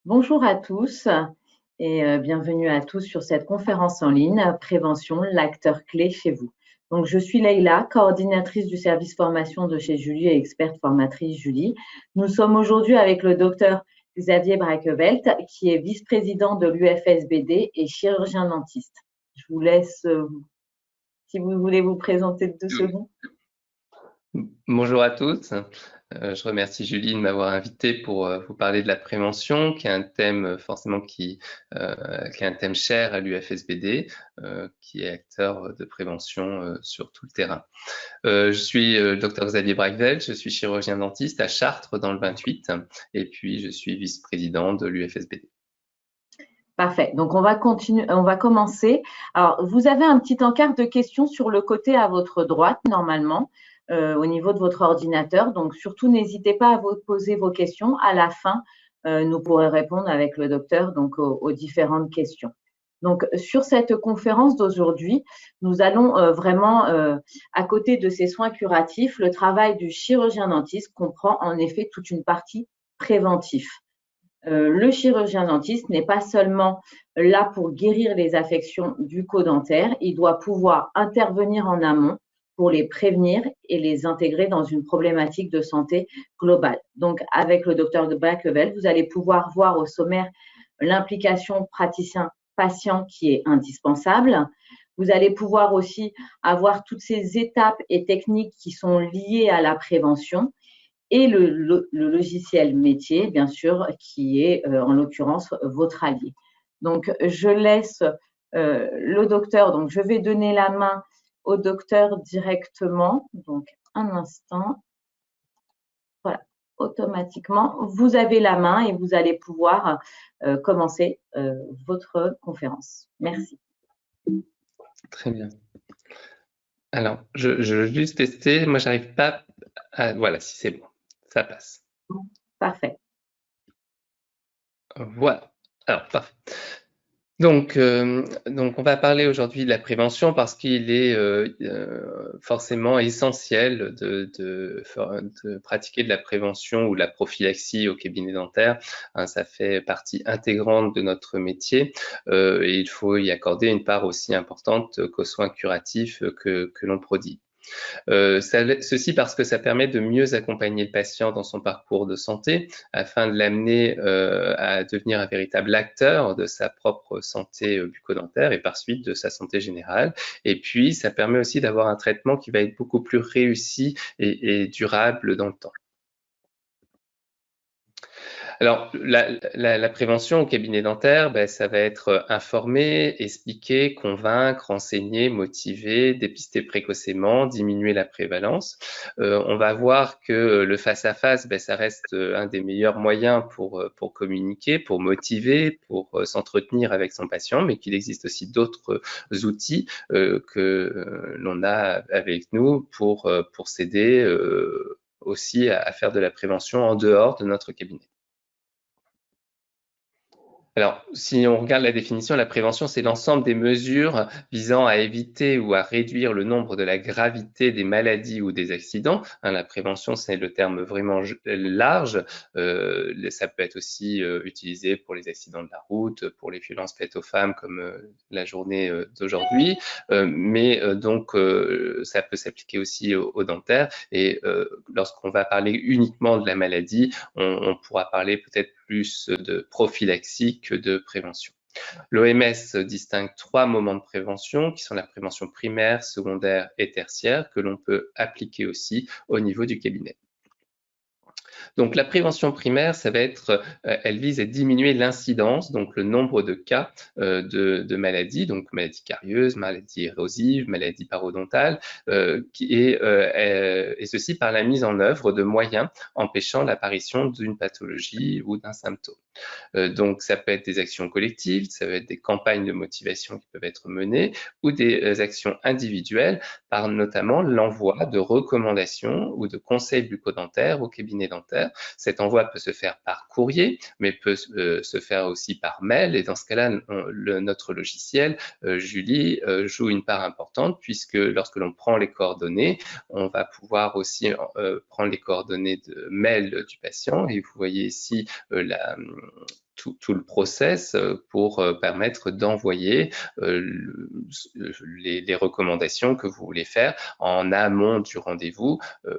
Bonjour à tous et bienvenue à tous sur cette conférence en ligne Prévention, l'acteur clé chez vous. Donc, je suis Leïla, coordinatrice du service formation de chez Julie et experte formatrice Julie. Nous sommes aujourd'hui avec le docteur Xavier Braquevelt, qui est vice-président de l'UFSBD et chirurgien dentiste. Je vous laisse, si vous voulez vous présenter 2 secondes. Bonjour à tous. Je remercie Julie de m'avoir invité pour vous parler de la prévention, qui est un thème forcément qui est un thème cher à l'UFSBD, qui est acteur de prévention sur tout le terrain. Je suis Dr Xavier Braquevelt, je suis chirurgien dentiste à Chartres dans le 28, et puis je suis vice-président de l'UFSBD. Parfait. Donc, on va commencer. Alors, vous avez un petit encart de questions sur le côté à votre droite, normalement, au niveau de votre ordinateur. Donc, surtout, n'hésitez pas à vous poser vos questions. À la fin, nous pourrons répondre avec le docteur donc, aux différentes questions. Donc, sur cette conférence d'aujourd'hui, nous allons vraiment, à côté de ces soins curatifs, le travail du chirurgien dentiste comprend en effet toute une partie préventive. Le chirurgien dentiste n'est pas seulement là pour guérir les affections bucco-dentaires, il doit pouvoir intervenir en amont pour les prévenir et les intégrer dans une problématique de santé globale. Donc, avec le docteur Braquevelt, vous allez pouvoir voir au sommaire l'implication praticien-patient qui est indispensable. Vous allez pouvoir aussi avoir toutes ces étapes et techniques qui sont liées à la prévention et le logiciel métier, bien sûr, qui est en l'occurrence votre allié. Donc, je laisse le docteur, donc je vais donner la main au docteur directement. Donc, un instant. Voilà, automatiquement, vous avez la main et vous allez pouvoir commencer votre conférence. Merci. Très bien. Alors, je veux juste tester. Moi, j'arrive pas à... Voilà, si c'est bon, ça passe. Parfait. Voilà. Alors, parfait. Donc, on va parler aujourd'hui de la prévention parce qu'il est forcément essentiel de pratiquer de la prévention ou de la prophylaxie au cabinet dentaire. Hein, ça fait partie intégrante de notre métier et il faut y accorder une part aussi importante qu'aux soins curatifs que l'on prodigue. Ceci parce que ça permet de mieux accompagner le patient dans son parcours de santé afin de l'amener à devenir un véritable acteur de sa propre santé bucco-dentaire et par suite de sa santé générale. Et puis, ça permet aussi d'avoir un traitement qui va être beaucoup plus réussi et durable dans le temps. Alors, la prévention au cabinet dentaire, ça va être informer, expliquer, convaincre, enseigner, motiver, dépister précocement, diminuer la prévalence. On va voir que le face-à-face, ça reste un des meilleurs moyens pour communiquer, pour motiver, pour s'entretenir avec son patient, mais qu'il existe aussi d'autres outils que l'on a avec nous pour s'aider aussi à faire de la prévention en dehors de notre cabinet. Alors, si on regarde la définition, la prévention, c'est l'ensemble des mesures visant à éviter ou à réduire le nombre de la gravité des maladies ou des accidents. Hein, la prévention, c'est le terme vraiment large. Ça peut être aussi utilisé pour les accidents de la route, pour les violences faites aux femmes, comme la journée d'aujourd'hui. Donc, ça peut s'appliquer aussi aux dentaires. Et lorsqu'on va parler uniquement de la maladie, on pourra parler peut-être plus de prophylaxie que de prévention. L'OMS distingue 3 moments de prévention qui sont la prévention primaire, secondaire et tertiaire que l'on peut appliquer aussi au niveau du cabinet. Donc la prévention primaire, ça va être, elle vise à diminuer l'incidence, donc le nombre de cas de maladies, donc maladies carieuses, maladies érosives, maladies parodontales, et ceci par la mise en œuvre de moyens empêchant l'apparition d'une pathologie ou d'un symptôme. Donc, ça peut être des actions collectives, ça peut être des campagnes de motivation qui peuvent être menées ou des actions individuelles par notamment l'envoi de recommandations ou de conseils bucco-dentaires au cabinet dentaire. Cet envoi peut se faire par courrier, mais peut se faire aussi par mail. Et dans ce cas-là, notre logiciel, Julie, joue une part importante puisque lorsque l'on prend les coordonnées, on va pouvoir aussi prendre les coordonnées de mail du patient. Et vous voyez ici tout le process pour permettre d'envoyer les recommandations que vous voulez faire en amont du rendez-vous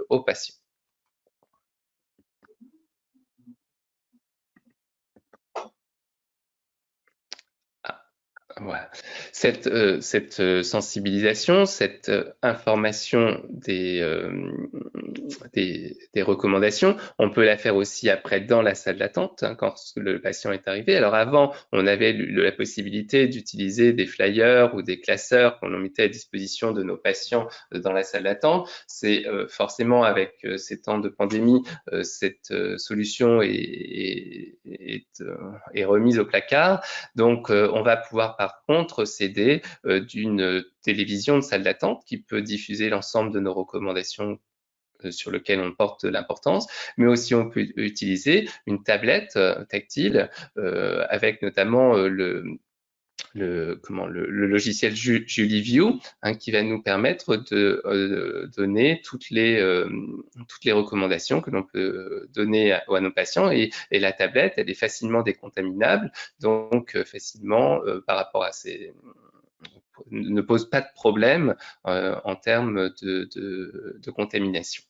au patient. Voilà. Cette sensibilisation, cette information des recommandations, on peut la faire aussi après dans la salle d'attente, hein, quand le patient est arrivé. Alors avant, on avait la possibilité d'utiliser des flyers ou des classeurs qu'on mettait à disposition de nos patients dans la salle d'attente. C'est forcément avec ces temps de pandémie, cette solution est remise au placard. Donc, on va pouvoir par contre s'aider d'une télévision de salle d'attente qui peut diffuser l'ensemble de nos recommandations sur lesquelles on porte l'importance, mais aussi on peut utiliser une tablette tactile avec notamment le logiciel JuliView, hein, qui va nous permettre de donner toutes les recommandations que l'on peut donner à nos patients. Et la tablette, elle est facilement décontaminable, donc facilement par rapport à ne pose pas de problème en termes de contamination.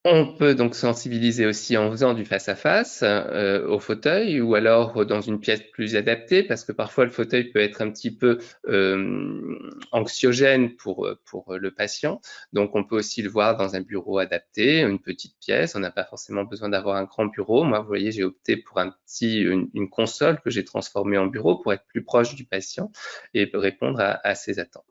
On peut donc sensibiliser aussi en faisant du face-à-face au fauteuil ou alors dans une pièce plus adaptée, parce que parfois le fauteuil peut être un petit peu anxiogène pour le patient. Donc on peut aussi le voir dans un bureau adapté, une petite pièce. On n'a pas forcément besoin d'avoir un grand bureau. Moi, vous voyez, j'ai opté pour une console que j'ai transformée en bureau pour être plus proche du patient et répondre à ses attentes.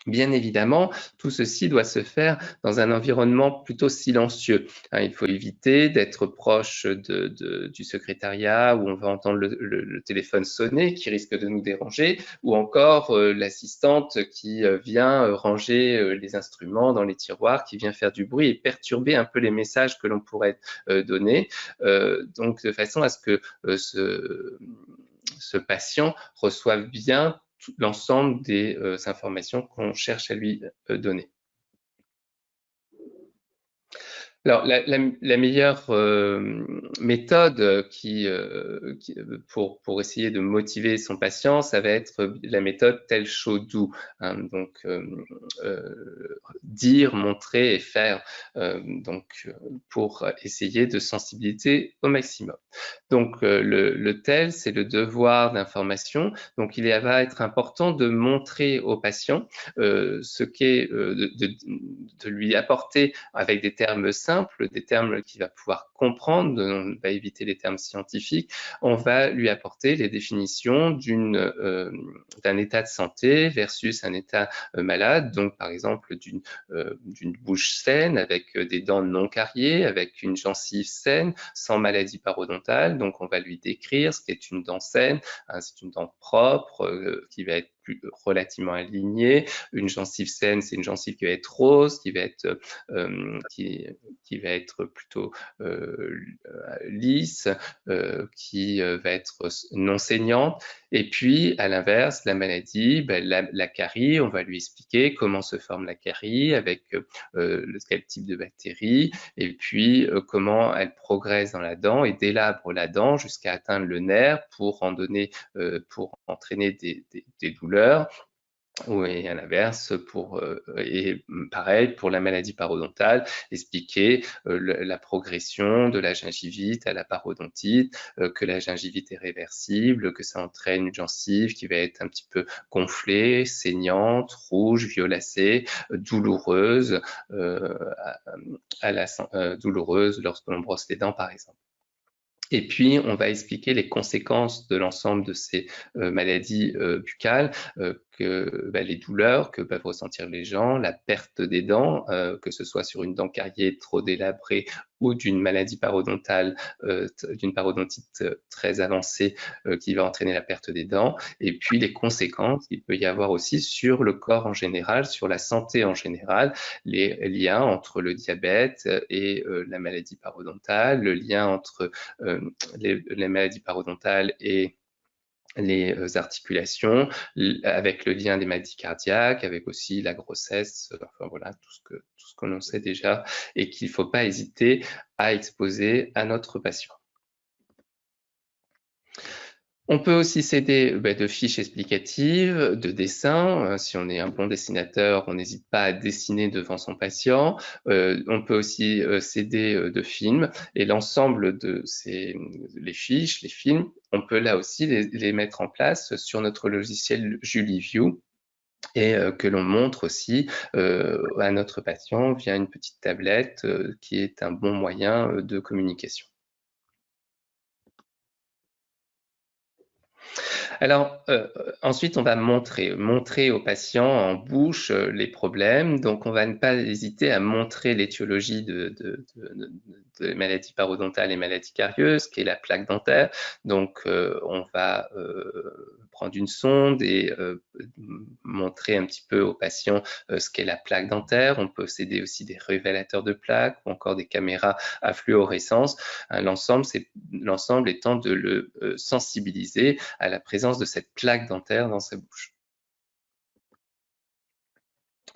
Bien évidemment, tout ceci doit se faire dans un environnement plutôt silencieux. Il faut éviter d'être proche du secrétariat où on va entendre le téléphone sonner qui risque de nous déranger, ou encore l'assistante qui vient ranger les instruments dans les tiroirs, qui vient faire du bruit et perturber un peu les messages que l'on pourrait donner, donc de façon à ce que ce patient reçoive bien l'ensemble des informations qu'on cherche à lui donner. Alors, la meilleure méthode pour essayer de motiver son patient, ça va être la méthode tel, chaud, doux. Hein, donc, dire, montrer et faire, pour essayer de sensibiliser au maximum. Donc, le tel, c'est le devoir d'information. Donc, il va être important de montrer au patient ce qu'est, de lui apporter avec des termes simples, des termes qu'il va pouvoir comprendre, on va éviter les termes scientifiques, on va lui apporter les définitions d'un état de santé versus un état malade, donc par exemple d'une bouche saine avec des dents non cariées, avec une gencive saine, sans maladie parodontale. Donc on va lui décrire ce qu'est une dent saine, hein, c'est une dent propre qui va être relativement alignée. Une gencive saine, c'est une gencive qui va être rose, qui va être plutôt lisse, qui va être non saignante. Et puis, à l'inverse, la maladie, la carie, on va lui expliquer comment se forme la carie, avec quel type de bactéries, et puis comment elle progresse dans la dent et délabre la dent jusqu'à atteindre le nerf pour entraîner des douleurs. Oui, à l'inverse, et pareil pour la maladie parodontale, expliquer la progression de la gingivite à la parodontite, que la gingivite est réversible, que ça entraîne une gencive qui va être un petit peu gonflée, saignante, rouge, violacée, douloureuse, douloureuse lorsque l'on brosse les dents, par exemple. Et puis, on va expliquer les conséquences de l'ensemble de ces maladies buccales, les douleurs que peuvent ressentir les gens, la perte des dents, que ce soit sur une dent cariée trop délabrée ou d'une maladie parodontale, d'une parodontite très avancée qui va entraîner la perte des dents, et puis les conséquences qu'il peut y avoir aussi sur le corps en général, sur la santé en général, les liens entre le diabète et la maladie parodontale, le lien entre les maladies parodontales et les articulations, avec le lien des maladies cardiaques, avec aussi la grossesse, enfin voilà, tout ce que l'on sait déjà et qu'il ne faut pas hésiter à exposer à notre patient. On peut aussi s'aider de fiches explicatives, de dessins. Si on est un bon dessinateur, on n'hésite pas à dessiner devant son patient. On peut aussi s'aider de films. Et l'ensemble de les fiches, les films, on peut là aussi les mettre en place sur notre logiciel JuliView et que l'on montre aussi à notre patient via une petite tablette qui est un bon moyen de communication. Alors, ensuite, on va montrer aux patients en bouche les problèmes. Donc, on va ne pas hésiter à montrer l'étiologie de maladies parodontales et maladies carieuses, qui est la plaque dentaire. Donc, on va prendre une sonde et montrer un petit peu aux patients ce qu'est la plaque dentaire. On peut s'aider aussi des révélateurs de plaques ou encore des caméras à fluorescence. L'ensemble étant de le sensibiliser à la présence de cette plaque dentaire dans sa bouche.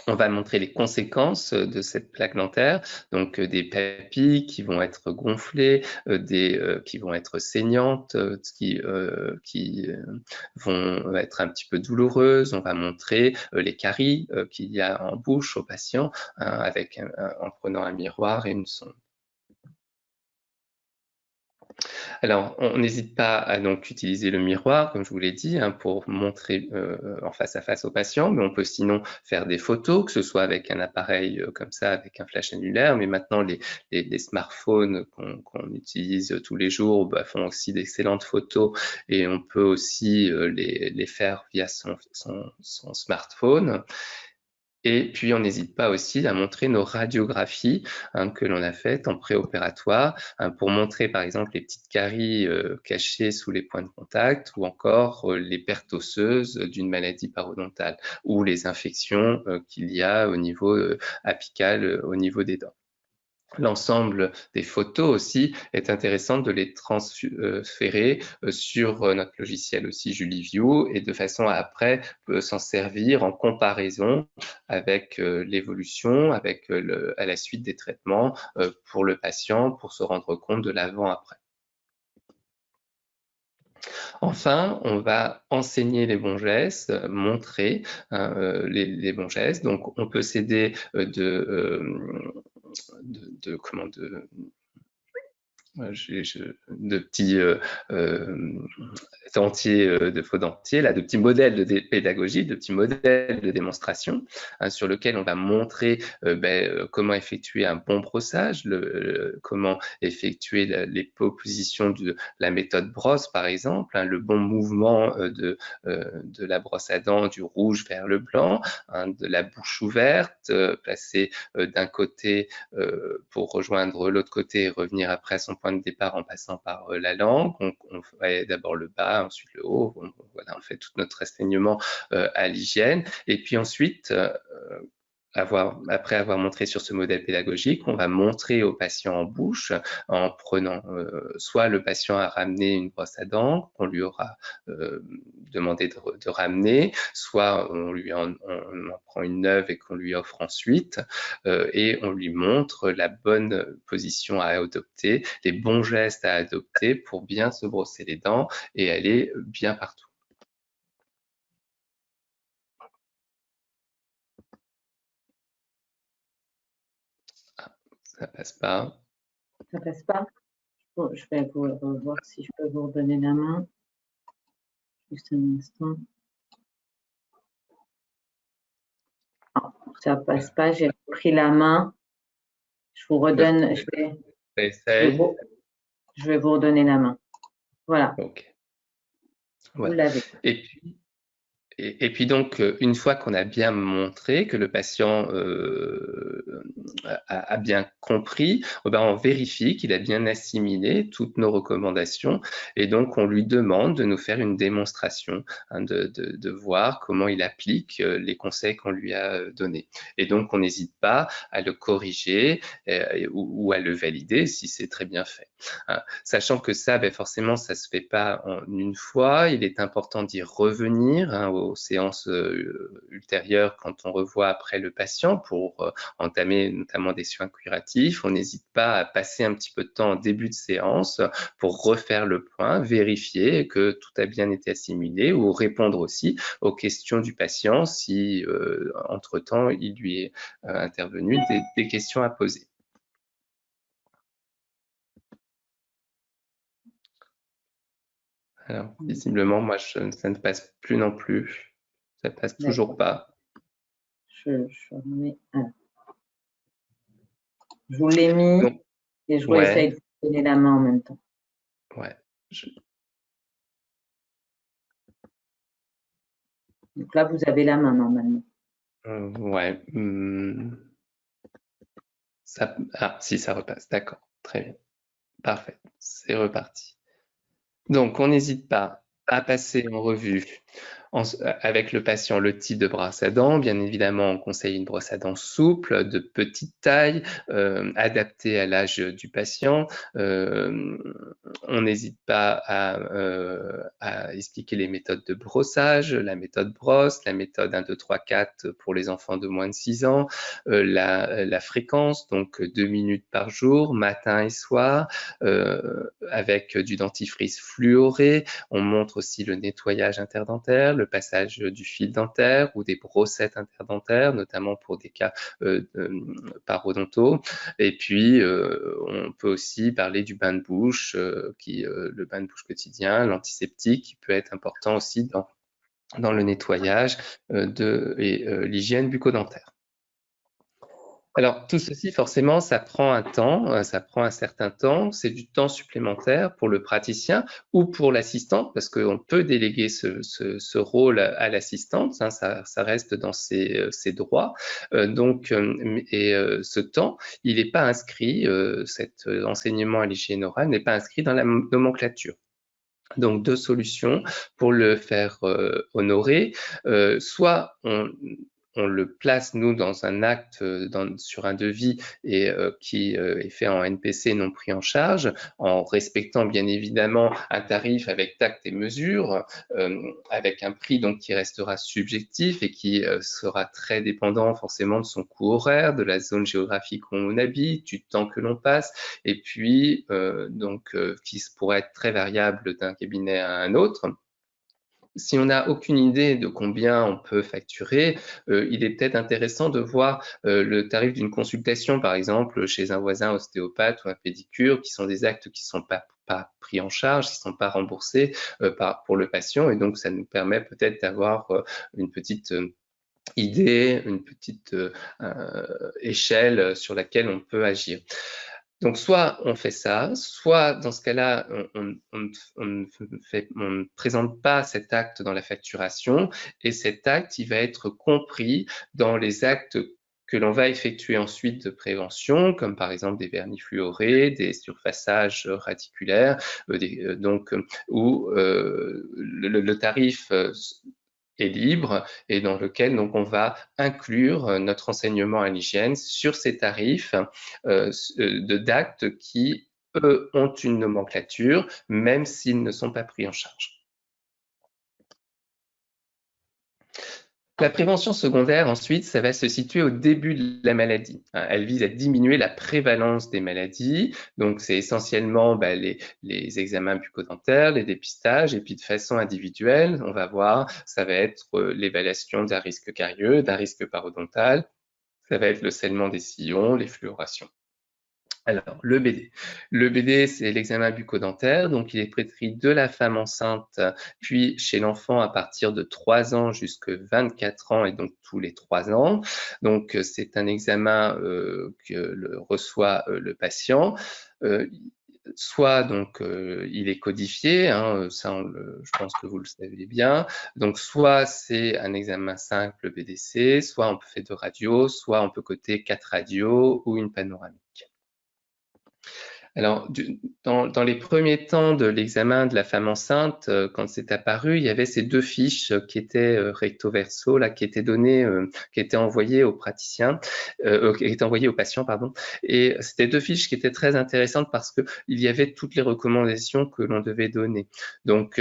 On va montrer les conséquences de cette plaque dentaire, donc des papilles qui vont être gonflées, qui vont être saignantes, qui vont être un petit peu douloureuses. On va montrer les caries qu'il y a en bouche au patient en prenant un miroir et une sonde. Alors, on n'hésite pas à donc utiliser le miroir, comme je vous l'ai dit, pour montrer en face à face au patient, mais on peut sinon faire des photos, que ce soit avec un appareil comme ça, avec un flash annulaire, mais maintenant les smartphones qu'on utilise tous les jours font aussi d'excellentes photos et on peut aussi les faire via son smartphone. Et puis, on n'hésite pas aussi à montrer nos radiographies que l'on a faites en préopératoire pour montrer, par exemple, les petites caries cachées sous les points de contact ou encore les pertes osseuses d'une maladie parodontale ou les infections qu'il y a au niveau apical, au niveau des dents. L'ensemble des photos aussi est intéressant de les transférer sur notre logiciel aussi JuliView et de façon à après s'en servir en comparaison avec l'évolution, à la suite des traitements pour le patient pour se rendre compte de l'avant-après. Enfin, on va enseigner les bons gestes, montrer les bons gestes. Donc, on peut s'aider de petits dentiers, de faux dentiers, là, de petits modèles de pédagogie, de petits modèles de démonstration sur lesquels on va montrer comment effectuer un bon brossage, comment effectuer les positions de la méthode brosse, par exemple, le bon mouvement de la brosse à dents du rouge vers le blanc, de la bouche ouverte, passer d'un côté pour rejoindre l'autre côté et revenir après à son point de départ en passant par la langue. On fait d'abord le bas, ensuite le haut. Voilà, on fait tout notre enseignement à l'hygiène. Et puis ensuite, après avoir montré sur ce modèle pédagogique, on va montrer au patient en bouche en prenant soit le patient a ramené une brosse à dents qu'on lui aura demandé de ramener, soit on en prend une neuve et qu'on lui offre ensuite et on lui montre la bonne position à adopter, les bons gestes à adopter pour bien se brosser les dents et aller bien partout. Ça passe pas. Ça passe pas? Bon, je vais voir si je peux vous redonner la main. Juste un instant. Non, ça passe pas. J'ai pris la main. Je vous redonne. Je vais vous redonner la main. Voilà. Okay. Vous l'avez. Et puis, Et puis donc, une fois qu'on a bien montré que le patient a bien compris, on vérifie qu'il a bien assimilé toutes nos recommandations et donc on lui demande de nous faire une démonstration, hein, de voir comment il applique les conseils qu'on lui a donnés. Et donc on n'hésite pas à le corriger ou à le valider si c'est très bien fait. Hein. Sachant que ça, forcément, ça se fait pas en une fois. Il est important d'y revenir, hein, aux séances ultérieures quand on revoit après le patient pour entamer notamment des soins curatifs. On n'hésite pas à passer un petit peu de temps en début de séance pour refaire le point, vérifier que tout a bien été assimilé ou répondre aussi aux questions du patient si entre-temps il lui est intervenu des questions à poser. Alors, visiblement, moi, ça ne passe plus non plus. Ça passe toujours pas. Je remets un. Je vous l'ai mis Donc, et je essaye de vous donner la main en même temps. Ouais. Donc là, vous avez la main normalement. Ouais. Si, ça repasse. D'accord. Très bien. Parfait. C'est reparti. Donc, on n'hésite pas à passer en revue avec le patient le type de brosse à dents. Bien évidemment, on conseille une brosse à dents souple, de petite taille, adaptée à l'âge du patient. On n'hésite pas à expliquer les méthodes de brossage, la méthode brosse, la méthode 1, 2, 3, 4 pour les enfants de moins de 6 ans, la fréquence, donc 2 minutes par jour, matin et soir, avec du dentifrice fluoré. On montre aussi le nettoyage interdentaire, le passage du fil dentaire ou des brossettes interdentaires, notamment pour des cas parodontaux. Et puis, on peut aussi parler du bain de bouche, le bain de bouche quotidien, l'antiseptique, qui peut être important aussi dans le nettoyage et l'hygiène bucco-dentaire. Alors, tout ceci, forcément, ça prend un temps, ça prend un certain temps. C'est du temps supplémentaire pour le praticien ou pour l'assistante, parce qu'on peut déléguer ce rôle à l'assistante. Hein, ça reste dans ses droits. Ce temps, il n'est pas inscrit, cet enseignement à l'hygiène orale n'est pas inscrit dans la nomenclature. Donc, deux solutions pour le faire honorer. Soit on le place, nous, dans un acte, sur un devis et qui est fait en NPC non pris en charge, en respectant bien évidemment un tarif avec tact et mesure, avec un prix donc qui restera subjectif et qui sera très dépendant forcément de son coût horaire, de la zone géographique où on habite, du temps que l'on passe, et puis qui pourrait être très variable d'un cabinet à un autre. Si on n'a aucune idée de combien on peut facturer, il est peut-être intéressant de voir le tarif d'une consultation, par exemple, chez un voisin ostéopathe ou un pédicure, qui sont des actes qui ne sont pas pris en charge, qui ne sont pas remboursés pour le patient. Et donc, ça nous permet peut-être d'avoir une petite idée, une petite échelle sur laquelle on peut agir. Donc, soit on fait ça, soit dans ce cas-là, on ne présente pas cet acte dans la facturation et cet acte, il va être compris dans les actes que l'on va effectuer ensuite de prévention, comme par exemple des vernis fluorés, des surfaçages radiculaires, où le tarif est libre et dans lequel donc on va inclure notre enseignement à l'hygiène sur ces tarifs d'actes qui, eux, ont une nomenclature, même s'ils ne sont pas pris en charge. La prévention secondaire, ensuite, ça va se situer au début de la maladie. Elle vise à diminuer la prévalence des maladies. Donc, c'est essentiellement les examens bucco-dentaires, les dépistages, et puis de façon individuelle, on va voir, ça va être l'évaluation d'un risque carieux, d'un risque parodontal, ça va être le scellement des sillons, les fluorations. Alors, le BD. Le BD, c'est l'examen bucco-dentaire. Donc, il est prescrit de la femme enceinte, puis chez l'enfant à partir de 3 ans jusqu'à 24 ans et donc tous les 3 ans. Donc, c'est un examen que reçoit le patient. soit donc il est codifié, hein, ça je pense que vous le savez bien. Donc soit c'est un examen simple BDC, soit on peut faire de radio, soit on peut coder 4 radios ou une panoramique. Alors, dans les premiers temps de l'examen de la femme enceinte, quand c'est apparu, il y avait ces 2 fiches qui étaient recto verso, là, qui étaient données, qui étaient envoyées aux praticiens, qui étaient envoyées aux patients, pardon. Et c'était 2 fiches qui étaient très intéressantes parce que il y avait toutes les recommandations que l'on devait donner. Donc,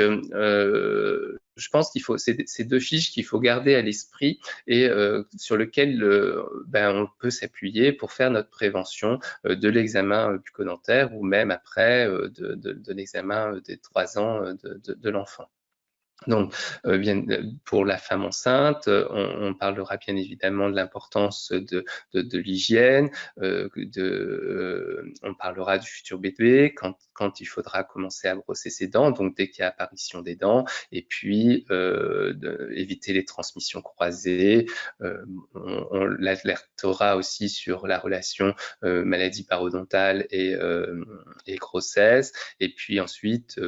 je pense qu'il faut ces 2 fiches qu'il faut garder à l'esprit et sur lesquelles on peut s'appuyer pour faire notre prévention de l'examen bucco-dentaire ou même après de l'examen des 3 ans de l'enfant. Donc, bien, pour la femme enceinte, on parlera bien évidemment de l'importance de l'hygiène, on parlera du futur bébé quand il faudra commencer à brosser ses dents, donc dès qu'il y a apparition des dents, et puis éviter les transmissions croisées. On l'alertera aussi sur la relation maladie parodontale et grossesse, et puis ensuite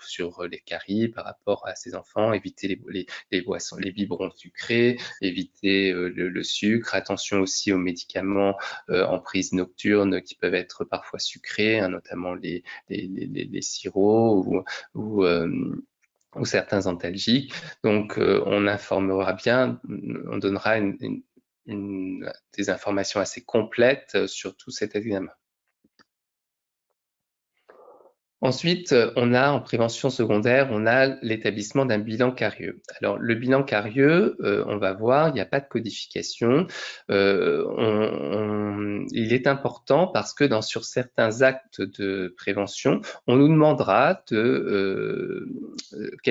sur les caries par rapport à ces enfants, éviter les boissons, les biberons sucrés, éviter le sucre, attention aussi aux médicaments en prise nocturne qui peuvent être parfois sucrés, hein, notamment les sirops ou certains antalgiques. Donc, on informera bien, on donnera des informations assez complètes sur tout cet examen. Ensuite, on a en prévention secondaire, on a l'établissement d'un bilan carieux. Alors, le bilan carieux, on va voir, il n'y a pas de codification. Il est important parce que sur certains actes de prévention, on nous demandera quel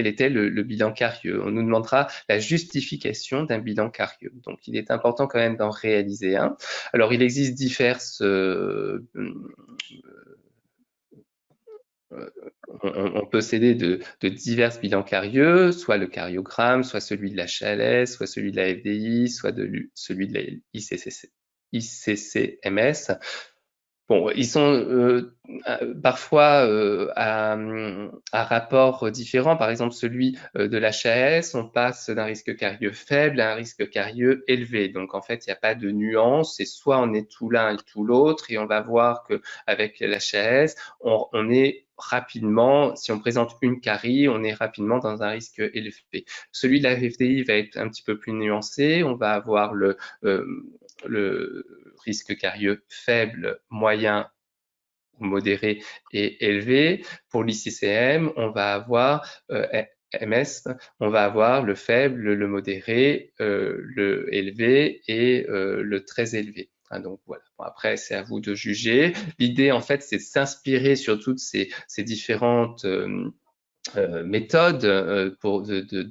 était le bilan carieux. On nous demandera la justification d'un bilan carieux. Donc, il est important quand même d'en réaliser un. Alors, il existe diverses on peut s'aider de divers bilans carieux, soit le cariogramme, soit celui de la HLS, soit celui de la FDI, soit celui de la ICCMS. Bon, ils sont parfois à rapport différent. Par exemple, celui de l'HAS, on passe d'un risque carieux faible à un risque carieux élevé. Donc, en fait, il n'y a pas de nuance. C'est soit on est tout l'un et tout l'autre. Et on va voir qu'avec l'HAS, on est rapidement, si on présente une carie, on est rapidement dans un risque élevé. Celui de la FDI va être un petit peu plus nuancé. On va avoir le risque carieux faible, moyen, modéré et élevé. Pour l'ICCM, on va avoir MS, on va avoir le faible, le modéré, le élevé et le très élevé. Donc voilà. Bon, après, c'est à vous de juger. L'idée, en fait, c'est de s'inspirer sur toutes ces différentes méthode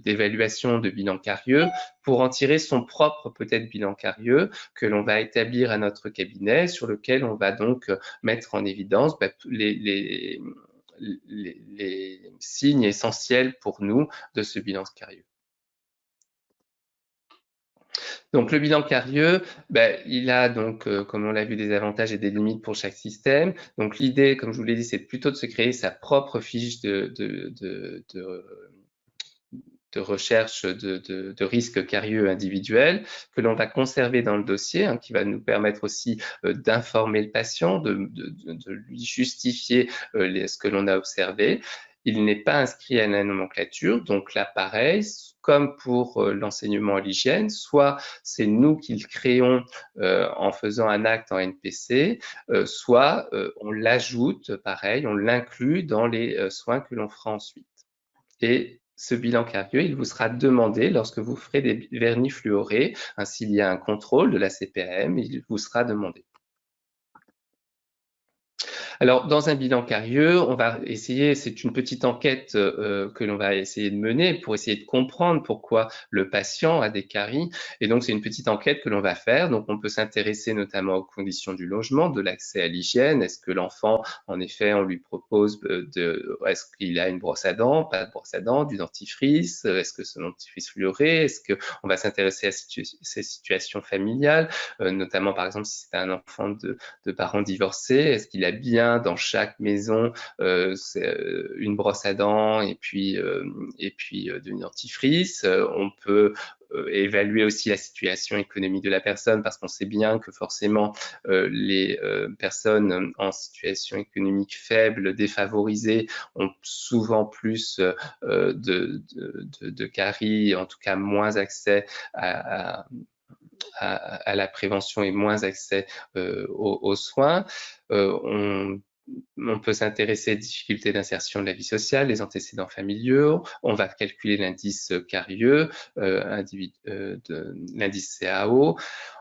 d'évaluation de bilan carieux pour en tirer son propre peut-être bilan carieux que l'on va établir à notre cabinet, sur lequel on va donc mettre en évidence les signes essentiels pour nous de ce bilan carieux. Donc, le bilan carieux, il a donc, comme on l'a vu, des avantages et des limites pour chaque système. Donc, l'idée, comme je vous l'ai dit, c'est plutôt de se créer sa propre fiche de recherche de risque carieux individuel que l'on va conserver dans le dossier, hein, qui va nous permettre aussi d'informer le patient, de lui justifier ce que l'on a observé. Il n'est pas inscrit à la nomenclature, donc là, pareil, comme pour l'enseignement à l'hygiène, soit c'est nous qui le créons en faisant un acte en NPC, soit on l'ajoute, pareil, on l'inclut dans les soins que l'on fera ensuite. Et ce bilan carieux, il vous sera demandé lorsque vous ferez des vernis fluorés. S'il y a un contrôle de la CPAM, il vous sera demandé. Alors, dans un bilan carieux, on va essayer, c'est une petite enquête que l'on va essayer de mener pour essayer de comprendre pourquoi le patient a des caries. Et donc, c'est une petite enquête que l'on va faire. Donc, on peut s'intéresser notamment aux conditions du logement, de l'accès à l'hygiène. Est-ce que l'enfant, en effet, on lui propose est-ce qu'il a une brosse à dents, pas de brosse à dents, du dentifrice, est-ce que ce dentifrice fluoré, est-ce qu'on va s'intéresser à ces situations familiales, notamment, par exemple, si c'est un enfant de parents divorcés, est-ce qu'il a bien quotidien dans chaque maison une brosse à dents et puis du dentifrice. On peut évaluer aussi la situation économique de la personne, parce qu'on sait bien que forcément les personnes en situation économique faible, défavorisée, ont souvent plus de caries, en tout cas moins accès à la prévention et moins accès aux soins. On peut s'intéresser aux difficultés d'insertion de la vie sociale, les antécédents familiaux. On va calculer l'indice carieux, l'indice CAO.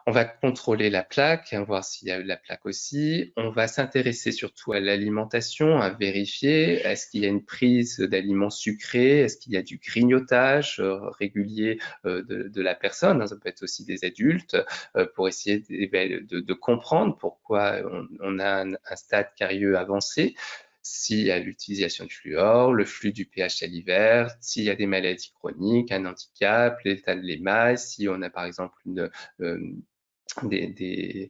On va contrôler la plaque, voir s'il y a eu de la plaque aussi. On va s'intéresser surtout à l'alimentation, à vérifier est-ce qu'il y a une prise d'aliments sucrés, est-ce qu'il y a du grignotage régulier de la personne. Ça peut être aussi des adultes, pour essayer de comprendre pourquoi on a un stade carieux avancé. S'il y a l'utilisation du fluor, le flux du pH salivaire, s'il y a des maladies chroniques, un handicap, l'état de l'émail, si on a par exemple des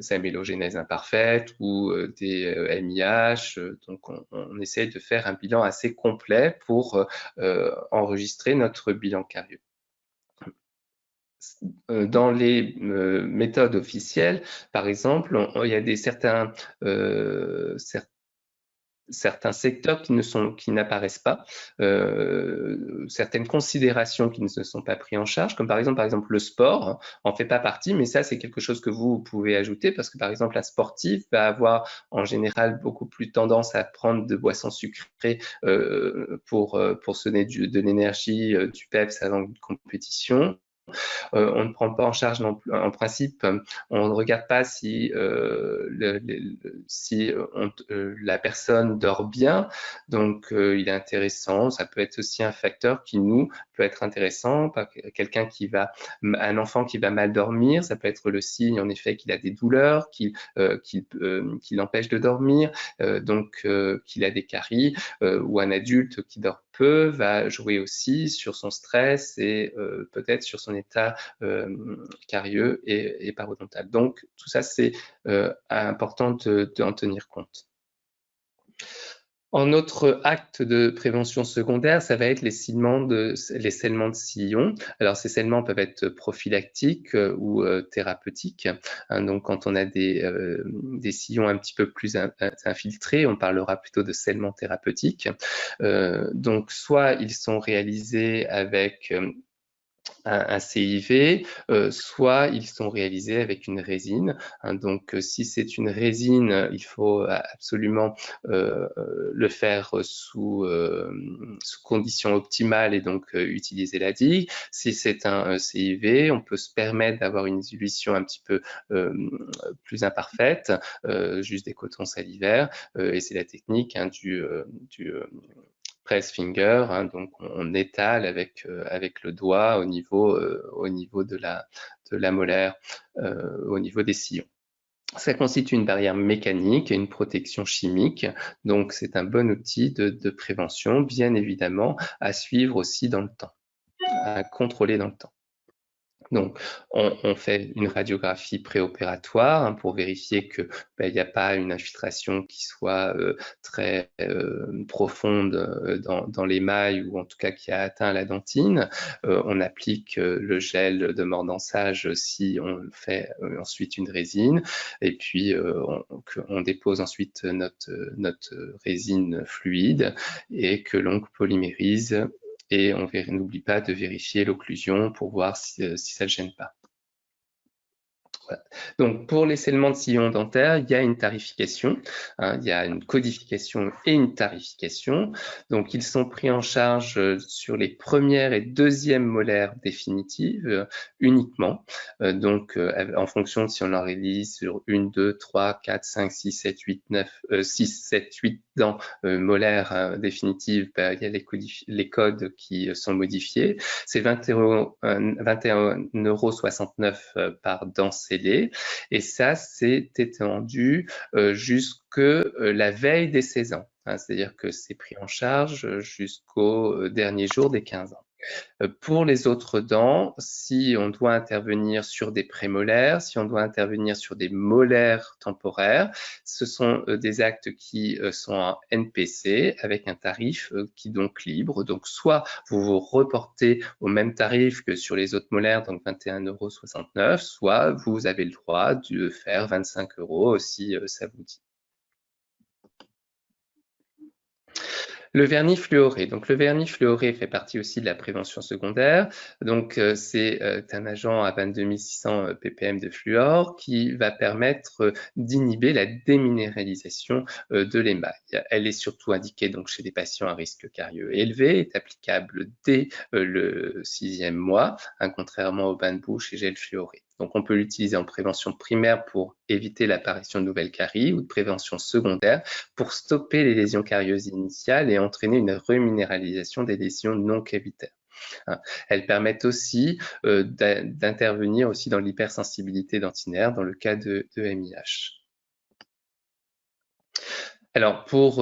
amylogénèses imparfaites ou des MIH. Donc, on essaie de faire un bilan assez complet pour enregistrer notre bilan carieux. Dans les méthodes officielles, par exemple, il y a certains secteurs qui n'apparaissent pas, certaines considérations qui ne se sont pas prises en charge, comme par exemple le sport en fait pas partie, mais ça c'est quelque chose que vous pouvez ajouter, parce que par exemple la sportive va avoir en général beaucoup plus tendance à prendre de boissons sucrées pour se donner de l'énergie, du peps avant une compétition. On ne prend pas en charge non plus, en principe, on ne regarde pas si la personne dort bien. Donc, il est intéressant. Ça peut être aussi un facteur qui peut être intéressant. Un enfant qui va mal dormir, ça peut être le signe en effet qu'il a des douleurs, qui l'empêche de dormir, donc qu'il a des caries, ou un adulte qui dort peu va jouer aussi sur son stress et peut-être sur son état carieux et parodontal. Donc, tout ça, c'est important d'en tenir compte. En autre acte de prévention secondaire, ça va être les scellements de sillons. Alors, ces scellements peuvent être prophylactiques ou thérapeutiques. Donc, quand on a des sillons un petit peu plus infiltrés, on parlera plutôt de scellements thérapeutiques. Donc, soit ils sont réalisés avec un CIV, soit ils sont réalisés avec une résine. Donc, si c'est une résine, il faut absolument le faire sous conditions optimales et donc utiliser la digue. Si c'est un CIV, on peut se permettre d'avoir une dilution un petit peu plus imparfaite, juste des cotons salivaires, et c'est la technique du press finger, donc on étale avec le doigt au niveau de la molaire, au niveau des sillons. Ça constitue une barrière mécanique et une protection chimique, donc c'est un bon outil de prévention, bien évidemment, à suivre aussi dans le temps, à contrôler dans le temps. Donc, on fait une radiographie préopératoire pour vérifier que il n'y a pas une infiltration qui soit très profonde dans l'émail, ou en tout cas qui a atteint la dentine. On applique le gel de mordançage si on fait ensuite une résine, et puis on dépose ensuite notre résine fluide et que l'on polymérise. Et on n'oublie pas de vérifier l'occlusion pour voir si ça ne gêne pas. Voilà. Donc, pour les scellements de sillons dentaires, il y a une tarification, il y a une codification et une tarification. Donc, ils sont pris en charge sur les premières et deuxièmes molaires définitives uniquement. Donc, en fonction de si on en réalise sur 1, 2, 3, 4, 5, 6, 7, 8, 8 dents molaires définitives, il y a les codes qui sont modifiés. C'est 21,69 € par dent scellée. Et ça, c'est étendu jusque la veille des 16 ans. C'est-à-dire que c'est pris en charge jusqu'au dernier jour des 15 ans. Pour les autres dents, si on doit intervenir sur des prémolaires, si on doit intervenir sur des molaires temporaires, ce sont des actes qui sont en NPC avec un tarif qui est donc libre. Donc soit vous vous reportez au même tarif que sur les autres molaires, donc 21,69 €, soit vous avez le droit de faire 25 € si ça vous dit. Le vernis fluoré. Donc, le vernis fluoré fait partie aussi de la prévention secondaire. Donc, c'est un agent à 22 600 ppm de fluor qui va permettre d'inhiber la déminéralisation de l'émail. Elle est surtout indiquée donc chez des patients à risque carieux élevé, est applicable dès le 6e mois, contrairement au bain de bouche et gel fluoré. Donc, on peut l'utiliser en prévention primaire pour éviter l'apparition de nouvelles caries ou de prévention secondaire pour stopper les lésions carieuses initiales et entraîner une reminéralisation des lésions non cavitaires. Elles permettent aussi d'intervenir aussi dans l'hypersensibilité dentinaire dans le cas de MIH. Alors, pour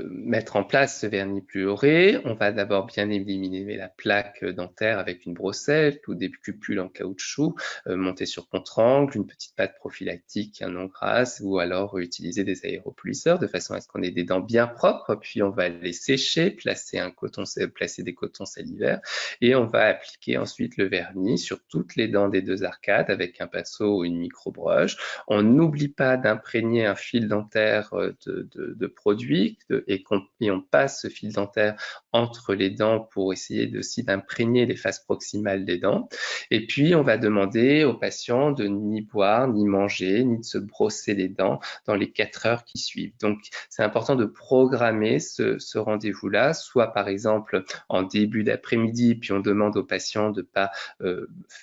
mettre en place ce vernis fluoré, on va d'abord bien éliminer la plaque dentaire avec une brossette ou des cupules en caoutchouc montées sur contre-angle, une petite pâte prophylactique non grasse ou alors utiliser des aéropolisseurs de façon à ce qu'on ait des dents bien propres. Puis, on va les sécher, placer des cotons salivaires et on va appliquer ensuite le vernis sur toutes les dents des deux arcades avec un pinceau ou une microbroche. On n'oublie pas d'imprégner un fil dentaire de produit et on passe ce fil dentaire entre les dents pour essayer aussi d'imprégner les faces proximales des dents. Et puis, on va demander aux patients de ni boire, ni manger, ni de se brosser les dents dans les 4 heures qui suivent. Donc, c'est important de programmer ce rendez-vous-là, soit par exemple en début d'après-midi, puis on demande aux patients de ne pas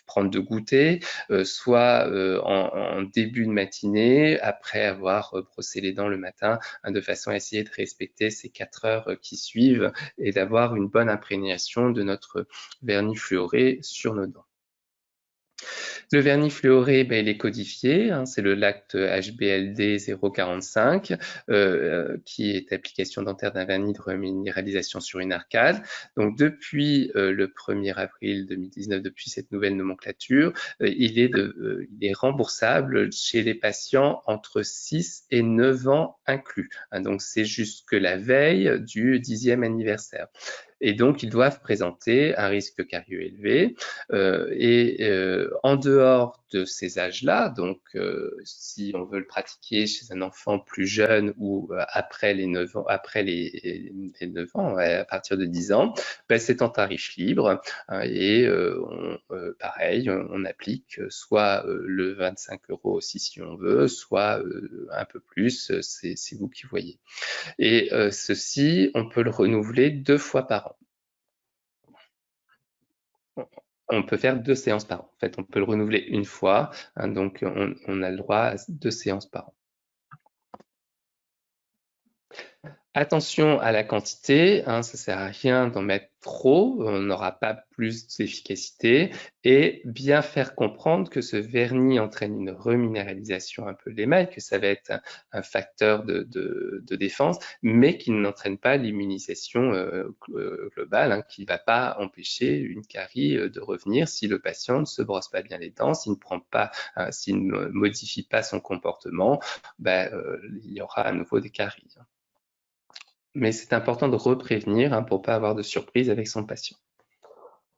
prendre de goûter, soit en début de matinée, après avoir brossé les dents le matin, de façon à essayer de respecter ces 4 heures qui suivent et d'avoir une bonne imprégnation de notre vernis fluoré sur nos dents. Le vernis fluoré, il est codifié, c'est le lacte HBLD 045 qui est application dentaire d'un vernis de reminéralisation sur une arcade. Donc depuis le 1er avril 2019, depuis cette nouvelle nomenclature, il est remboursable chez les patients entre 6 et 9 ans inclus. Donc c'est jusque la veille du 10e anniversaire. Et donc, ils doivent présenter un risque carieux élevé. En dehors de ces âges-là, donc si on veut le pratiquer chez un enfant plus jeune ou après les 9 ans, à partir de 10 ans, c'est en tarif libre. Pareil, on applique soit le 25 € aussi si on veut, soit un peu plus, c'est vous qui voyez. Et ceci, on peut le renouveler 2 fois par an. On peut faire 2 séances par an. En fait, on peut le renouveler une fois, donc on a le droit à 2 séances par an. Attention à la quantité, ça sert à rien d'en mettre trop, on n'aura pas plus d'efficacité, et bien faire comprendre que ce vernis entraîne une reminéralisation un peu de l'émail, que ça va être un facteur de défense, mais qui n'entraîne pas l'immunisation globale, qui ne va pas empêcher une carie de revenir si le patient ne se brosse pas bien les dents, s'il ne modifie pas son comportement, il y aura à nouveau des caries. Mais c'est important de reprévenir pour ne pas avoir de surprise avec son patient.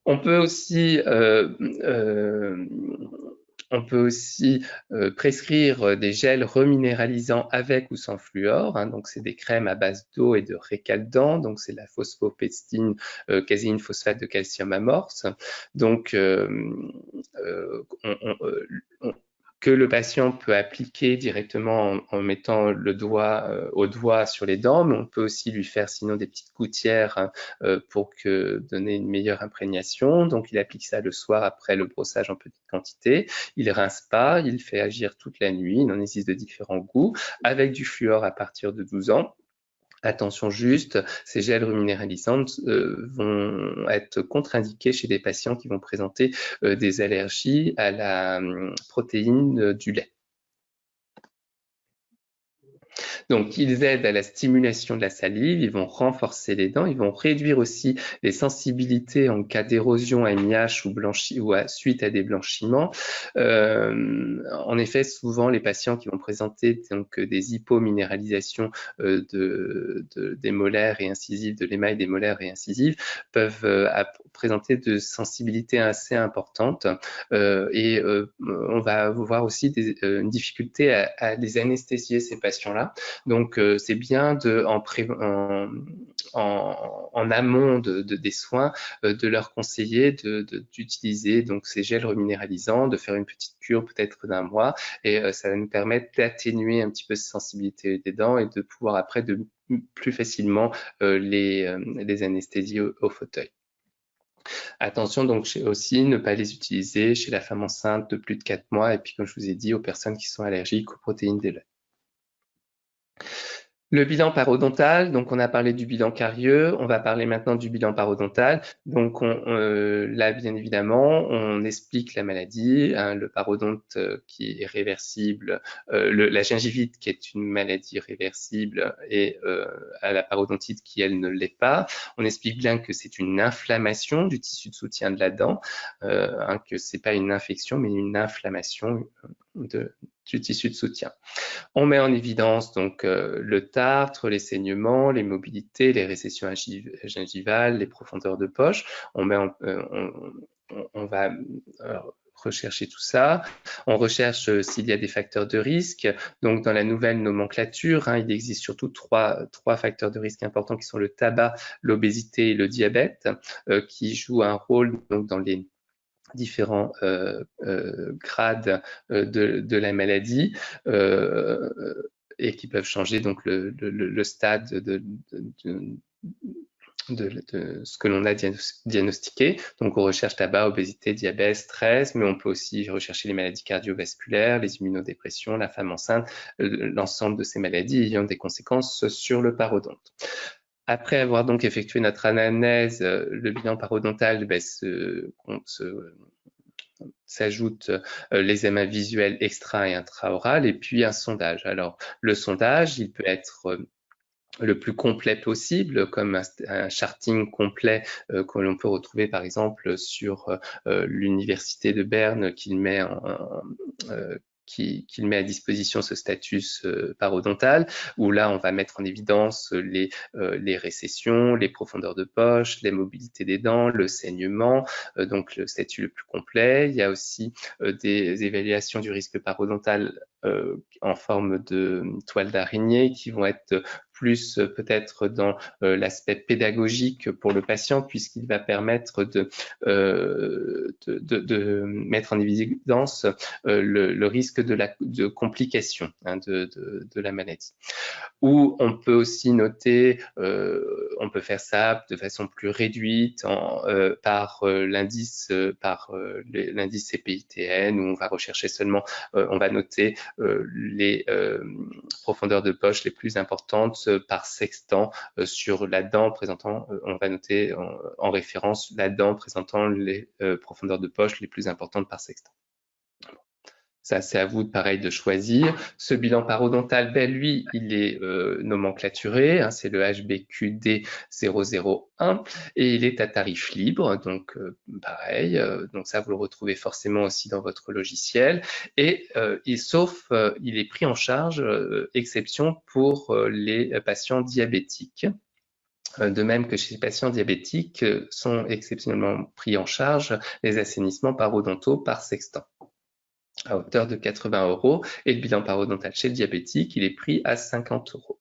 On peut aussi prescrire des gels reminéralisants avec ou sans fluor. Donc, c'est des crèmes à base d'eau et de récaldant. Donc, c'est la phosphopestine, caséine phosphate de calcium amorce. Donc, que le patient peut appliquer directement en mettant le doigt au doigt sur les dents, mais on peut aussi lui faire sinon des petites gouttières pour donner une meilleure imprégnation. Donc, il applique ça le soir après le brossage en petite quantité. Il rince pas, il fait agir toute la nuit. Il en existe de différents goûts, avec du fluor à partir de 12 ans. Attention juste, ces gels reminéralisants vont être contre-indiqués chez des patients qui vont présenter des allergies à la protéine du lait. Donc, ils aident à la stimulation de la salive, ils vont renforcer les dents, ils vont réduire aussi les sensibilités en cas d'érosion à MIH ou suite à des blanchiments. En effet, souvent, les patients qui vont présenter donc, des hypominéralisations des molaires et incisives, de l'émail des molaires et incisives, peuvent présenter de sensibilités assez importantes et on va voir aussi une difficulté à les anesthésier, ces patients-là. Donc, c'est bien en amont des soins de leur conseiller d'utiliser donc ces gels reminéralisants, de faire une petite cure peut-être d'1 mois, et ça va nous permettre d'atténuer un petit peu cette sensibilité des dents et de pouvoir après plus facilement les anesthésier au fauteuil. Attention donc aussi, ne pas les utiliser chez la femme enceinte de plus de 4 mois et puis comme je vous ai dit, aux personnes qui sont allergiques aux protéines des laits. Le bilan parodontal, donc on a parlé du bilan carieux, on va parler maintenant du bilan parodontal. Donc là, bien évidemment, on explique la maladie, hein, le parodonte qui est réversible, la gingivite qui est une maladie réversible et à la parodontite qui, elle, ne l'est pas. On explique bien que c'est une inflammation du tissu de soutien de la dent, hein, que c'est pas une infection, mais une inflammation du tissu de soutien. On met en évidence donc le tartre, les saignements, les mobilités, les récessions gingivales, les profondeurs de poche. On va rechercher tout ça. On recherche s'il y a des facteurs de risque. Donc, dans la nouvelle nomenclature, hein, il existe surtout trois facteurs de risque importants qui sont le tabac, l'obésité et le diabète, qui jouent un rôle donc dans les différents grades de la maladie et qui peuvent changer donc le stade de ce que l'on a diagnostiqué. Donc, on recherche tabac, obésité, diabète, stress, mais on peut aussi rechercher les maladies cardiovasculaires, les immunodépressions, la femme enceinte, l'ensemble de ces maladies ayant des conséquences sur le parodonte. Après avoir donc effectué notre anamnèse, le bilan parodontal s'ajoutent l'examen visuel extra et intraoral et puis un sondage. Alors, le sondage, il peut être le plus complet possible, comme un charting complet que l'on peut retrouver par exemple sur l'université de Berne qu'il met à disposition ce status parodontal, où là on va mettre en évidence les récessions, les profondeurs de poche, les mobilités des dents, le saignement, donc le statut le plus complet. Il y a aussi des évaluations du risque parodontal en forme de toile d'araignée qui vont être plus peut-être dans l'aspect pédagogique pour le patient, puisqu'il va permettre de mettre en évidence le risque de complications hein, de la maladie. Ou on peut aussi noter, on peut faire ça de façon plus réduite par l'indice CPITN, où on va rechercher seulement, on va noter les profondeurs de poche les plus importantes par sextant sur la dent présentant, on va noter en référence la dent présentant les profondeurs de poche les plus importantes par sextant. Ça, c'est à vous, pareil, de choisir. Ce bilan parodontal, ben, lui, il est nomenclaturé, hein, c'est le HBQD 001 et il est à tarif libre, donc pareil, donc ça, vous le retrouvez forcément aussi dans votre logiciel. Et sauf, il est pris en charge, exception pour les patients diabétiques. De même que chez les patients diabétiques, sont exceptionnellement pris en charge les assainissements parodontaux par sextant à hauteur de 80 € et le bilan parodontal chez le diabétique, il est pris à 50 €.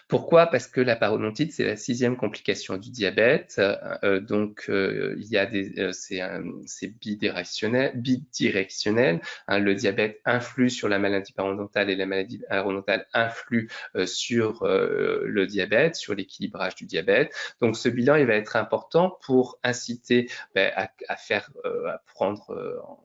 Pourquoi? Parce que la parodontite, c'est la 6e complication du diabète. Donc, il y a c'est bidirectionnel. Hein, le diabète influe sur la maladie parodontale et la maladie parodontale influe sur le diabète, sur l'équilibrage du diabète. Donc, ce bilan, il va être important pour inciter à prendre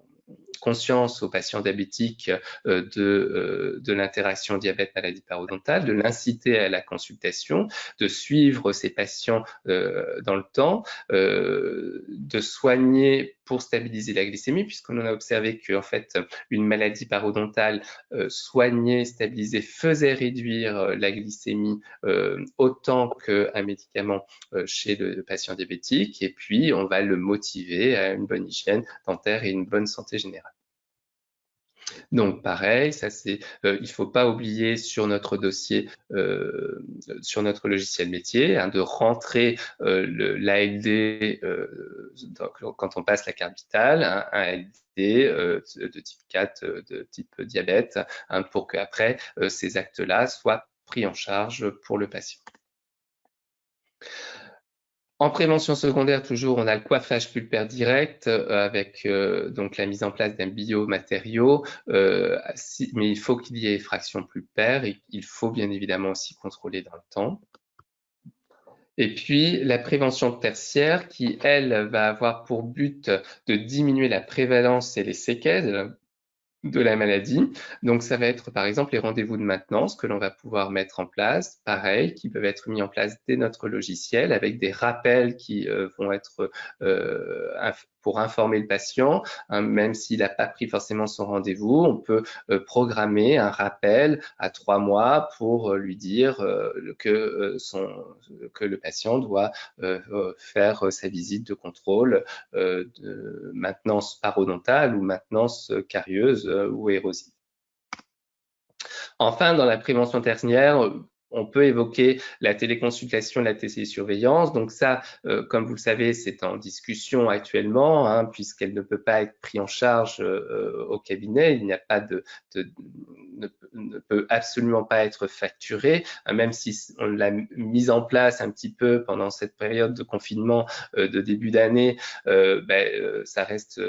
conscience aux patients diabétiques de l'interaction diabète-maladie parodontale, de l'inciter à la consultation, de suivre ces patients dans le temps, de soigner pour stabiliser la glycémie, puisqu'on a observé qu'en fait, une maladie parodontale soignée, stabilisée, faisait réduire la glycémie autant qu'un médicament chez le patient diabétique. Et puis, on va le motiver à une bonne hygiène dentaire et une bonne santé générale. Donc pareil, ça c'est, il faut pas oublier sur notre dossier, sur notre logiciel métier, hein, de rentrer l'ALD quand on passe la carte vitale, hein, un ALD de type 4, de type diabète, hein, pour qu'après ces actes-là soient pris en charge pour le patient. En prévention secondaire, toujours, on a le coiffage pulpaire direct avec donc la mise en place d'un biomatériau, mais il faut qu'il y ait effraction pulpaire et il faut bien évidemment aussi contrôler dans le temps. Et puis, la prévention tertiaire qui, elle, va avoir pour but de diminuer la prévalence et les séquelles de la maladie. Donc, ça va être par exemple les rendez-vous de maintenance que l'on va pouvoir mettre en place, pareil, qui peuvent être mis en place dès notre logiciel avec des rappels qui vont être pour informer le patient, hein, même s'il n'a pas pris forcément son rendez-vous, on peut programmer un rappel à 3 mois pour lui dire que le patient doit faire sa visite de contrôle de maintenance parodontale ou maintenance carieuse ou érosive. Enfin, dans la prévention tertiaire, on peut évoquer la téléconsultation, la télésurveillance. Donc ça, comme vous le savez, c'est en discussion actuellement, hein, puisqu'elle ne peut pas être prise en charge au cabinet. Il n'y a pas ne peut absolument pas être facturée, hein, même si on l'a mise en place un petit peu pendant cette période de confinement de début d'année, ça reste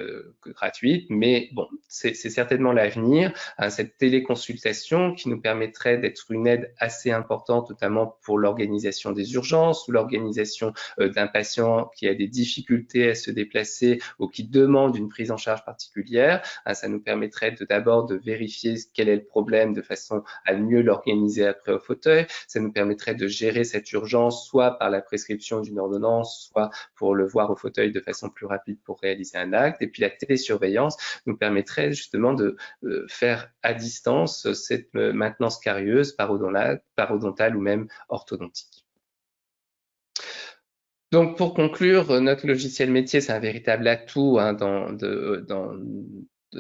gratuite. Mais bon, c'est certainement l'avenir, hein, cette téléconsultation qui nous permettrait d'être une aide assez importante, notamment pour l'organisation des urgences ou l'organisation d'un patient qui a des difficultés à se déplacer ou qui demande une prise en charge particulière. Ça nous permettrait d'abord de vérifier quel est le problème de façon à mieux l'organiser après au fauteuil. Ça nous permettrait de gérer cette urgence soit par la prescription d'une ordonnance, soit pour le voir au fauteuil de façon plus rapide pour réaliser un acte. Et puis la télésurveillance nous permettrait justement de faire à distance cette maintenance carieuse, parodontale ou même orthodontique. Donc pour conclure, notre logiciel métier, c'est un véritable atout, hein,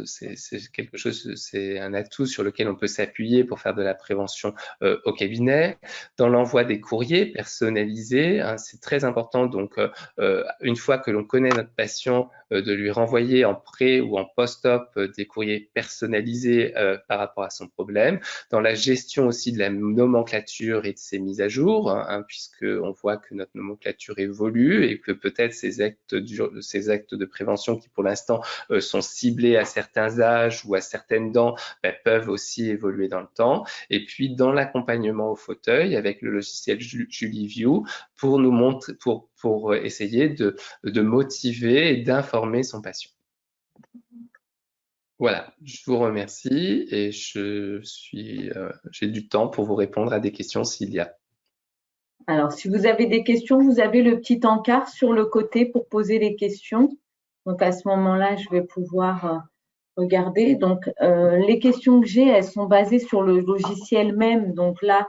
c'est quelque chose, c'est un atout sur lequel on peut s'appuyer pour faire de la prévention au cabinet. Dans l'envoi des courriers personnalisés, hein, c'est très important. Donc, une fois que l'on connaît notre patient, de lui renvoyer en pré ou en post-op des courriers personnalisés par rapport à son problème. Dans la gestion aussi de la nomenclature et de ses mises à jour, hein, puisqu'on voit que notre nomenclature évolue et que peut-être ces actes de prévention qui pour l'instant sont ciblés à certains âges ou à certaines dents, peuvent aussi évoluer dans le temps. Et puis dans l'accompagnement au fauteuil avec le logiciel JuliView pour nous montrer, pour essayer de motiver et d'informer son patient. Voilà, je vous remercie et j'ai du temps pour vous répondre à des questions s'il y a. Alors, si vous avez des questions, vous avez le petit encart sur le côté pour poser les questions. Donc, à ce moment-là, je vais pouvoir regarder. Donc, les questions que j'ai, elles sont basées sur le logiciel même. Donc là,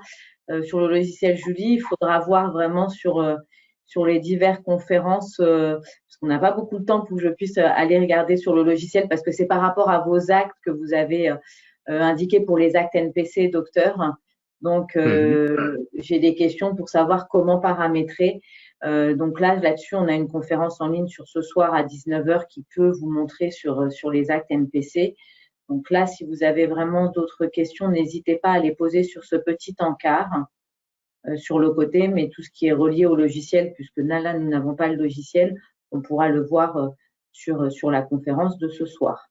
sur le logiciel Julie, il faudra voir vraiment sur les diverses conférences, parce qu'on n'a pas beaucoup de temps pour que je puisse aller regarder sur le logiciel, parce que c'est par rapport à vos actes que vous avez indiqués pour les actes NPC, docteur. Donc, j'ai des questions pour savoir comment paramétrer. Donc là-dessus, on a une conférence en ligne sur ce soir à 19h qui peut vous montrer sur les actes NPC. Donc là, si vous avez vraiment d'autres questions, n'hésitez pas à les poser sur ce petit encart sur le côté, mais tout ce qui est relié au logiciel, puisque là, nous n'avons pas le logiciel, on pourra le voir sur la conférence de ce soir.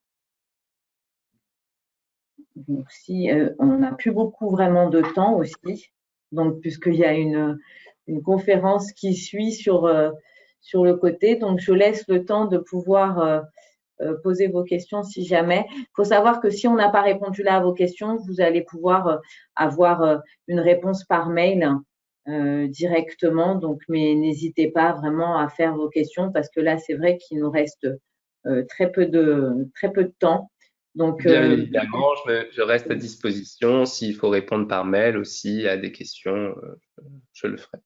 Donc, si on n'a plus beaucoup vraiment de temps aussi, donc puisqu'il y a une conférence qui suit sur le côté, donc je laisse le temps de pouvoir poser vos questions si jamais. Il faut savoir que si on n'a pas répondu là à vos questions, vous allez pouvoir avoir une réponse par mail directement. Donc, mais n'hésitez pas vraiment à faire vos questions parce que là, c'est vrai qu'il nous reste très peu de temps. Donc, Bien évidemment, je reste à disposition. S'il faut répondre par mail aussi à des questions, je le ferai.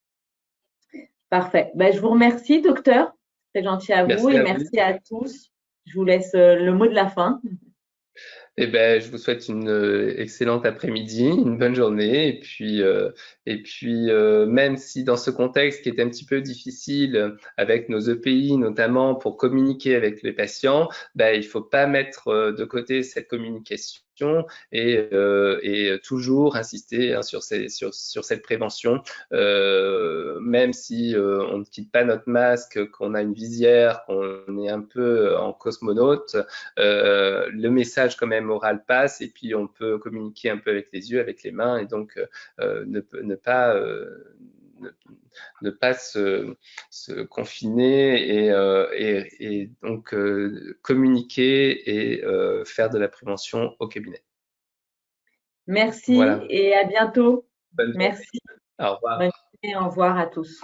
parfait. Ben, je vous remercie, docteur. C'est gentil à vous Merci et à vous. merci à tous. Je vous laisse le mot de la fin. Eh ben, je vous souhaite une excellente après-midi, une bonne journée, même si dans ce contexte qui est un petit peu difficile avec nos EPI, notamment pour communiquer avec les patients, ben, il faut pas mettre de côté cette communication et toujours insister hein, sur cette prévention, même si on ne quitte pas notre masque, qu'on a une visière, qu'on est un peu en cosmonaute. Le message quand même oral passe et puis on peut communiquer un peu avec les yeux, avec les mains et donc ne pas se confiner et donc communiquer et faire de la prévention au cabinet. Merci Voilà. et à bientôt. Bonne journée. Merci. Au revoir. Bonne journée. Au revoir à tous.